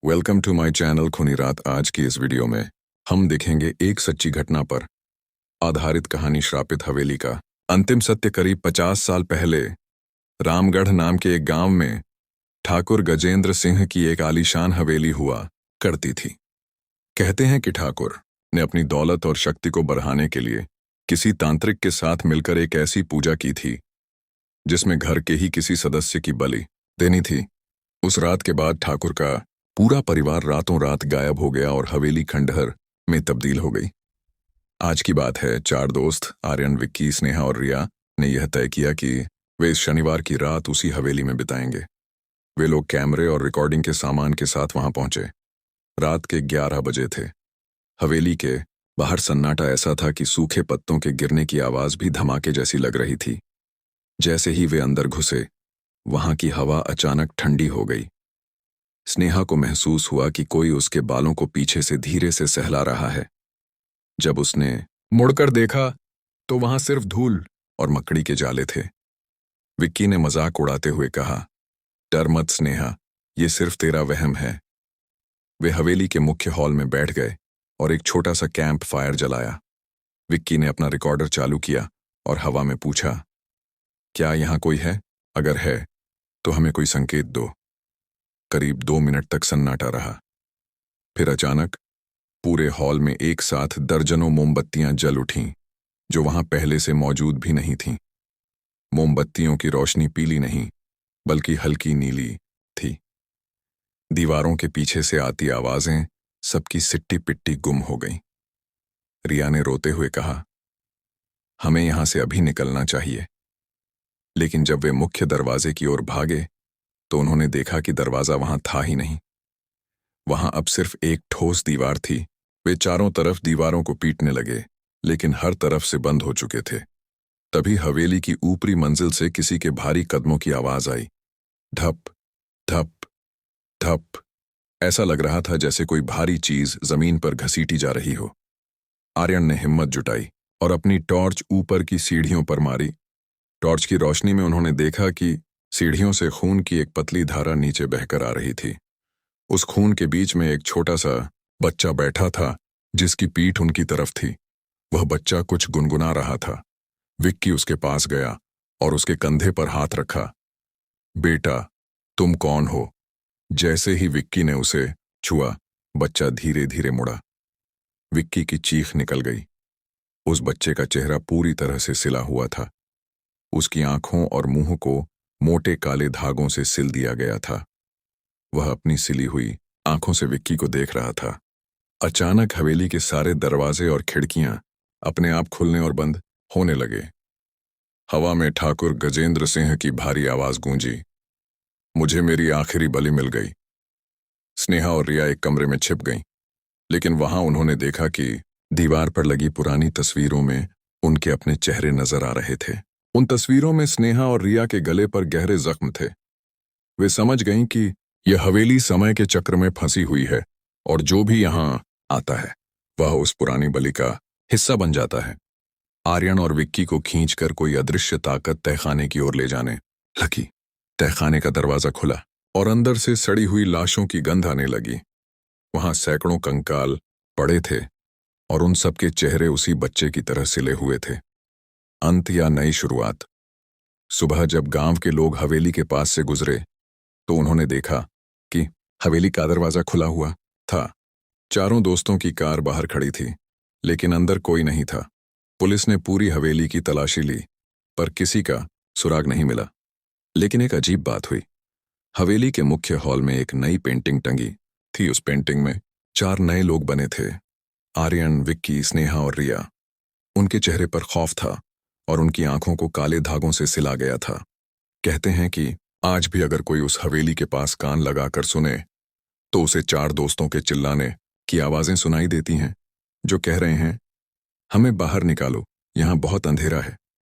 Welcome to my channel खूनी रात। आज की इस वीडियो में हम देखेंगे एक सच्ची घटना पर आधारित कहानी श्रापित हवेली का अंतिम सत्य। करीब 50 साल पहले रामगढ़ नाम के एक गांव में ठाकुर गजेंद्र सिंह की एक आलीशान हवेली हुआ करती थी। कहते हैं कि ठाकुर ने अपनी दौलत और शक्ति को बढ़ाने के लिए किसी तांत्रिक के साथ मिलकर एक ऐसी पूजा की थी जिसमें घर के ही किसी सदस्य की बलि देनी थी। उस रात के बाद ठाकुर का पूरा परिवार रातों रात गायब हो गया और हवेली खंडहर में तब्दील हो गई। आज की बात है, 4 दोस्त आर्यन, विक्की, स्नेहा और रिया ने यह तय किया कि वे इस शनिवार की रात उसी हवेली में बिताएंगे। वे लोग कैमरे और रिकॉर्डिंग के सामान के साथ वहां पहुंचे। रात के 11 बजे थे। हवेली के बाहर सन्नाटा ऐसा था कि सूखे पत्तों के गिरने की आवाज भी धमाके जैसी लग रही थी। जैसे ही वे अंदर घुसे, वहां की हवा अचानक ठंडी हो गई। स्नेहा को महसूस हुआ कि कोई उसके बालों को पीछे से धीरे से सहला रहा है। जब उसने मुड़कर देखा तो वहां सिर्फ धूल और मकड़ी के जाले थे। विक्की ने मजाक उड़ाते हुए कहा, डर मत स्नेहा, ये सिर्फ तेरा वहम है। वे हवेली के मुख्य हॉल में बैठ गए और एक छोटा सा कैंप फायर जलाया। विक्की ने अपना रिकॉर्डर चालू किया और हवा में पूछा, क्या यहां कोई है? अगर है तो हमें कोई संकेत दो। करीब 2 मिनट तक सन्नाटा रहा। फिर अचानक पूरे हॉल में एक साथ दर्जनों मोमबत्तियां जल उठीं, जो वहां पहले से मौजूद भी नहीं थीं। मोमबत्तियों की रोशनी पीली नहीं, बल्कि हल्की नीली थी। दीवारों के पीछे से आती आवाजें सबकी सिट्टी पिट्टी गुम हो गईं। रिया ने रोते हुए कहा, हमें यहां से अभी निकलना चाहिए। लेकिन जब वे मुख्य दरवाजे की ओर भागे तो उन्होंने देखा कि दरवाजा वहां था ही नहीं। वहां अब सिर्फ एक ठोस दीवार थी। वे चारों तरफ दीवारों को पीटने लगे, लेकिन हर तरफ से बंद हो चुके थे। तभी हवेली की ऊपरी मंजिल से किसी के भारी कदमों की आवाज आई। धप धप धप। ऐसा लग रहा था जैसे कोई भारी चीज जमीन पर घसीटी जा रही हो। आर्यन ने हिम्मत जुटाई और अपनी टॉर्च ऊपर की सीढ़ियों पर मारी। टॉर्च की रोशनी में उन्होंने देखा कि सीढ़ियों से खून की एक पतली धारा नीचे बहकर आ रही थी। उस खून के बीच में एक छोटा सा बच्चा बैठा था, जिसकी पीठ उनकी तरफ थी। वह बच्चा कुछ गुनगुना रहा था। विक्की उसके पास गया और उसके कंधे पर हाथ रखा। बेटा, तुम कौन हो? जैसे ही विक्की ने उसे छुआ, बच्चा धीरे धीरे मुड़ा। विक्की की चीख निकल गई। उस बच्चे का चेहरा पूरी तरह से सिला हुआ था। उसकी आंखों और मुंह को मोटे काले धागों से सिल दिया गया था। वह अपनी सिली हुई आंखों से विक्की को देख रहा था। अचानक हवेली के सारे दरवाजे और खिड़कियां अपने आप खुलने और बंद होने लगे। हवा में ठाकुर गजेंद्र सिंह की भारी आवाज गूंजी, मुझे मेरी आखिरी बलि मिल गई। स्नेहा और रिया एक कमरे में छिप गईं, लेकिन वहां उन्होंने देखा कि दीवार पर लगी पुरानी तस्वीरों में उनके अपने चेहरे नजर आ रहे थे। उन तस्वीरों में स्नेहा और रिया के गले पर गहरे जख्म थे। वे समझ गईं कि यह हवेली समय के चक्र में फंसी हुई है और जो भी यहां आता है वह उस पुरानी बलि का हिस्सा बन जाता है। आर्यन और विक्की को खींचकर कोई अदृश्य ताकत तहखाने की ओर ले जाने लगी। तहखाने का दरवाजा खुला और अंदर से सड़ी हुई लाशों की गंध आने लगी। वहां सैकड़ों कंकाल पड़े थे और उन सबके चेहरे उसी बच्चे की तरह सिले हुए थे। अंत या नई शुरुआत। सुबह जब गांव के लोग हवेली के पास से गुजरे तो उन्होंने देखा कि हवेली का दरवाजा खुला हुआ था। चारों दोस्तों की कार बाहर खड़ी थी, लेकिन अंदर कोई नहीं था। पुलिस ने पूरी हवेली की तलाशी ली, पर किसी का सुराग नहीं मिला। लेकिन एक अजीब बात हुई। हवेली के मुख्य हॉल में एक नई पेंटिंग टंगी थी। उस पेंटिंग में 4 नए लोग बने थे, आर्यन, विक्की, स्नेहा और रिया। उनके चेहरे पर खौफ था और उनकी आंखों को काले धागों से सिला गया था। कहते हैं कि आज भी अगर कोई उस हवेली के पास कान लगाकर सुने तो उसे 4 दोस्तों के चिल्लाने की आवाजें सुनाई देती हैं, जो कह रहे हैं, हमें बाहर निकालो, यहां बहुत अंधेरा है।